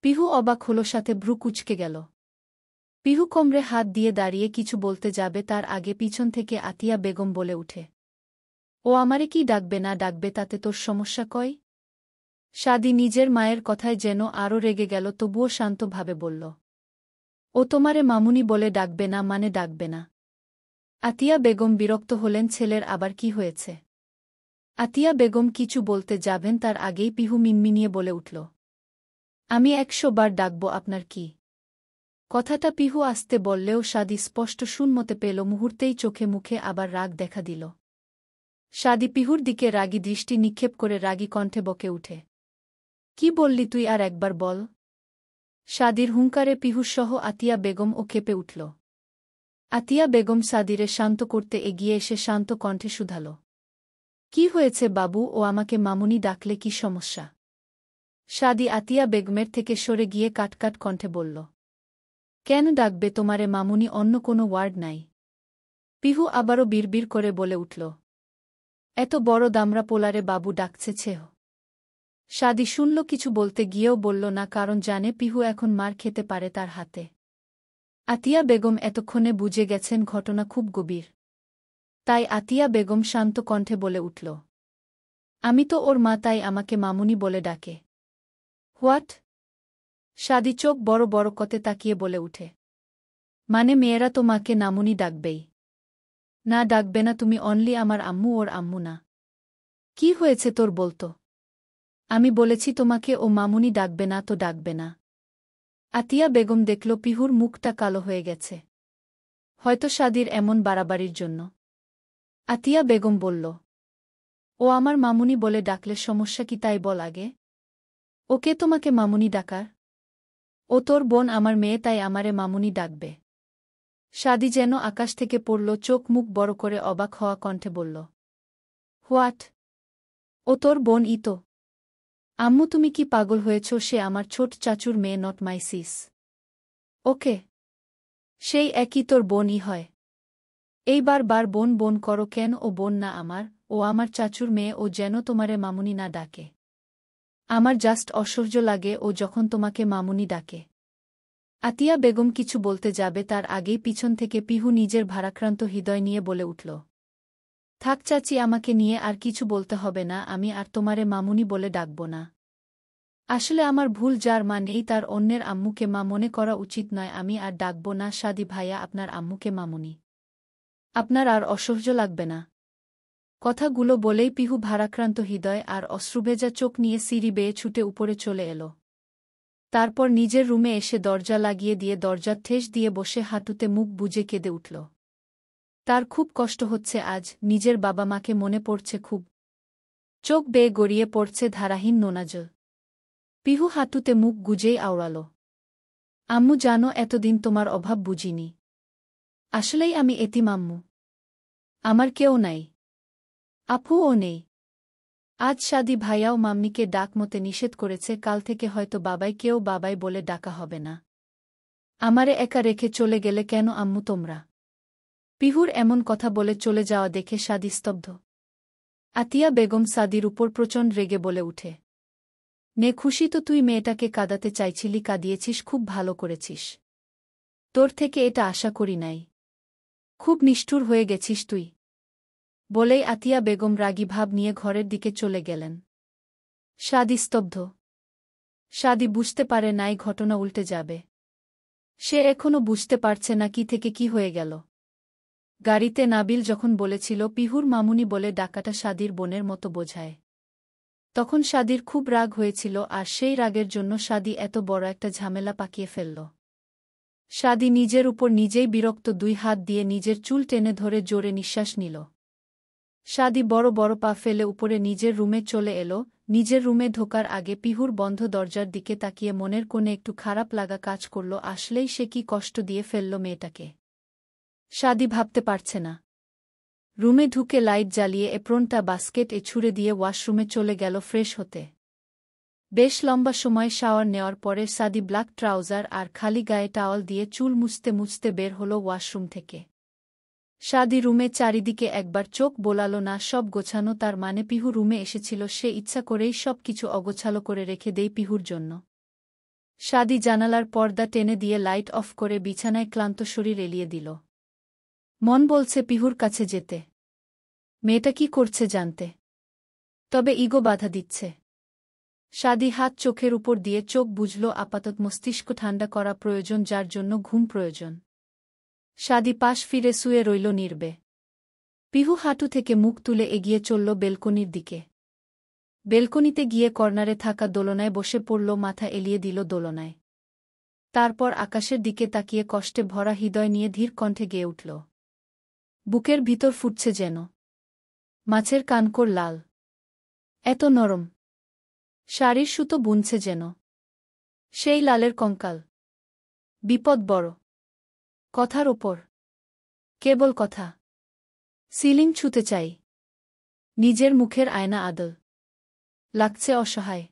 পিহু অবাক হল, সাথে ভ্রু কুঁচকে গেল। পিহু কোমরে হাত দিয়ে দাঁড়িয়ে কিছু বলতে যাবে, তার আগে পিছন থেকে আতিয়া বেগম বলে উঠে, ও আমারে কি ডাকবে না ডাকবে তাতে তোর সমস্যা কই? সাদি নিজের মায়ের কথায় যেন আরও রেগে গেল, তবুও শান্তভাবে বলল, ও তোমারে মামুনি বলে ডাকবে না মানে ডাকবে না। আতিয়া বেগম বিরক্ত হলেন, ছেলের আবার কি হয়েছে? আতিয়া বেগম কিছু বলতে যাবেন, তার আগেই পিহু মিনমিনিয়ে বলে উঠল, আমি ১০০ বার ডাকব আপনার কি? কথাটা পিহু আসতে বললেও সাদি স্পষ্ট শুনমতে পেল, মুহূর্তেই চোখে মুখে আবার রাগ দেখা দিল। সাদি পিহুর দিকে রাগী দৃষ্টি নিক্ষেপ করে রাগী কণ্ঠে বকে উঠে, কি বললি তুই, আর একবার বল। সাদির হুঙ্কারে পিহুসহ আতিয়া বেগমও কেঁপে উঠল। আতিয়া বেগম সাদিরে শান্ত করতে এগিয়ে এসে শান্ত কণ্ঠে শুধাল, কি হয়েছে বাবু, ও আমাকে মামুনি ডাকলে কি সমস্যা? সাদি আতিয়া বেগমের থেকে সরে গিয়ে কাটকাট কণ্ঠে বলল, কেন ডাকবে তোমারে মামুনি, অন্য কোনো ওয়ার্ড নাই? পিহু আবারও বিড়বিড় করে বলে উঠল, এত বড় দামড়া পোলারে বাবু ডাকছে ছেহ। সাদি শুনল, কিছু বলতে গিয়েও বলল না, কারণ জানে পিহু এখন মার খেতে পারে তার হাতে। আতিয়া বেগম এতক্ষণে বুঝে গেছেন ঘটনা খুব গভীর। তাই আতিয়া বেগম শান্ত কণ্ঠে বলে উঠল, আমি তো ওর মা, তাই আমাকে মামুনি বলে ডাকে। হোয়াট? সাদি চোখ বড় বড় কতে তাকিয়ে বলে উঠে, মানে মেয়েরা তো মাকে নামুনি ডাকবেই? না ডাকবে না, তুমি অনলি আমার আম্মু, ওর আম্মু না। কি হয়েছে তোর বলতো? আমি বলেছি তোমাকে ও মামুনি ডাকবে না তো ডাকবে না। আতিয়া বেগম দেখল পিহুর মুখটা কালো হয়ে গেছে, হয়তো সাদির এমন বাড়াবাড়ির জন্য। আতিয়া বেগম বলল, ও আমার মামুনি বলে ডাকলে সমস্যা কি তাই বল আগে। ওকে তোমাকে মামুনি ডাকার? ও তোর বোন, আমার মেয়ে, তাই আমারে মামুনি ডাকবে? সাদি যেন আকাশ থেকে পড়ল, চোখ মুখ বড় করে অবাক হওয়া কণ্ঠে বলল, হোয়াট? ও তোর বোন ই তো। আম্মু তুমি কি পাগল হয়েছ? সে আমার ছোট চাচুর মেয়ে, নট মাই সিস। ওকে, সেই একই তোর বোনই হয়। এইবার বার বোন বোন করো কেন? ও বোন না আমার, ও আমার চাচুর মেয়ে, ও যেন তোমারে মামুনি না ডাকে। আমার জাস্ট অসহ্য লাগে ও যখন তোমাকে মামুনি ডাকে। আতিয়া বেগম কিছু বলতে যাবে, তার আগেই পিছন থেকে পিহু নিজের ভারাক্রান্ত হৃদয় নিয়ে বলে উঠল, থাক চাচি, আমাকে নিয়ে আর কিছু বলতে হবে না, আমি আর তোমারে মামুনি বলে ডাকব না। আসলে আমার ভুল, যার মা নেই তার অন্যের আম্মুকে মা মনে করা উচিত নয়, আমি আর ডাকব না। সাদি ভাইয়া, আপনার আম্মুকে মামুনি। আপনার আর অসহ্য লাগবে না? কথাগুলো বলেই পিহু ভারাক্রান্ত হৃদয় আর অশ্রুভেজা চোখ নিয়ে সিঁড়ি বেয়ে ছুটে উপরে চলে এল। তারপর নিজের রুমে এসে দরজা লাগিয়ে দিয়ে দরজার ঠেস দিয়ে বসে হাঁটুতে মুখ বুজে কেঁদে উঠল। তার খুব কষ্ট হচ্ছে আজ, নিজের বাবা মাকে মনে পড়ছে খুব। চোখ বেয়ে গড়িয়ে পড়ছে ধারাহীন নোনাজল। পিহু হাঁটুতে মুখ গুজেই আওড়াল, আম্মু জানো, এতদিন তোমার অভাব বুঝিনি। আসলেই আমি এতিম আম্মু। আমার কেউ নাই, আপুও নেই। আজ সাদি ভাইয়াও মাম্মিকে ডাক মতে নিষেধ করেছে, কাল থেকে হয়তো বাবাই কেউ বাবাই বলে ডাকা হবে না। আমারে একা রেখে চলে গেলে কেন আম্মু তোমরা? পিহুর এমন কথা বলে চলে যাওয়া দেখে সাদি স্তব্ধ। আতিয়া বেগম সাদির উপর প্রচণ্ড রেগে বলে উঠে, নে খুশি তো তুই, মেয়েটাকে কাঁদাতে চাইছিলি, কাঁদিয়েছিস, খুব ভালো করেছিস। তোর থেকে এটা আশা করি নাই। খুব নিষ্ঠুর হয়ে গেছিস তুই। বলেই আতিয়া বেগম রাগী ভাব নিয়ে ঘরের দিকে চলে গেলেন। সাদি স্তব্ধ। সাদি বুঝতে পারে নাই ঘটনা উল্টে যাবে। সে এখনও বুঝতে পারছে না কি থেকে কি হয়ে গেল। গাড়িতে নাবিল যখন বলেছিল পিহুর মামুনি বলে ডাকাটা সাদির বোনের মতো বোঝায়, তখন সাদির খুব রাগ হয়েছিল, আর সেই রাগের জন্য সাদি এত বড় একটা ঝামেলা পাকিয়ে ফেলল। সাদি নিজের উপর নিজেই বিরক্ত, দুই হাত দিয়ে নিজের চুল টেনে ধরে জোরে নিঃশ্বাস নিল। সাদি বড় বড় পা ফেলে উপরে নিজের রুমে চলে এল। নিজের রুমে ঢোকার আগে পিহুর বন্ধ দরজার দিকে তাকিয়ে মনের কোণে একটু খারাপ লাগা কাজ করল, আসলেই সে কি কষ্ট দিয়ে ফেলল মেয়েটাকে। সাদি ভাবতে পারছে না। রুমে ঢুকে লাইট জ্বালিয়ে এপ্রনটা বাস্কেট ছুঁড়ে দিয়ে ওয়াশরুমে চলে গেল ফ্রেশ হতে। বেশ লম্বা সময় শাওয়ার নেওয়ার পরে সাদি ব্ল্যাক ট্রাউজার আর খালি গায়ে টাওয়াল দিয়ে চুল মুছতে মুছতে বের হল ওয়াশরুম থেকে। সাদি রুমে চারিদিকে একবার চোখ বোলাল না, সব গোছানো, তার মানে পিহু রুমে এসেছিল, সে ইচ্ছা করেই সব কিছু অগোছালো করে রেখে দেয় পিহুর জন্য। সাদি জানালার পর্দা টেনে দিয়ে লাইট অফ করে বিছানায় ক্লান্ত শরীর এলিয়ে দিল। মন বলছে পিহুর কাছে যেতে, মেয়েটা কি করছে জানতে, তবে ইগো বাধা দিচ্ছে। সাদি হাত চোখের উপর দিয়ে চোখ বুঝল আপাতত মস্তিষ্ক ঠান্ডা করা প্রয়োজন, যার জন্য ঘুম প্রয়োজন। সাদি পাশ ফিরে শুয়ে রইল নির্বে। পিহু হাঁটু থেকে মুখ তুলে এগিয়ে চলল বেলকনির দিকে। বেলকনিতে গিয়ে কর্নারে থাকা দোলনায় বসে পড়ল, মাথা এলিয়ে দিল দোলনায়। তারপর আকাশের দিকে তাকিয়ে কষ্টে ভরা হৃদয় নিয়ে ধীর কণ্ঠে গেয়ে উঠল। বুকের ভিতর ফুটছে যেন মাছের কানকোর লাল, এত নরম। শাড়ির সুতো বুনছে যেন সেই লালের কঙ্কাল। বিপদ বড়, কথার ওপর কেবল কথা। সিলিং ছুতে চাই, নিজের মুখের আয়না আদল লাগছে অসহায়।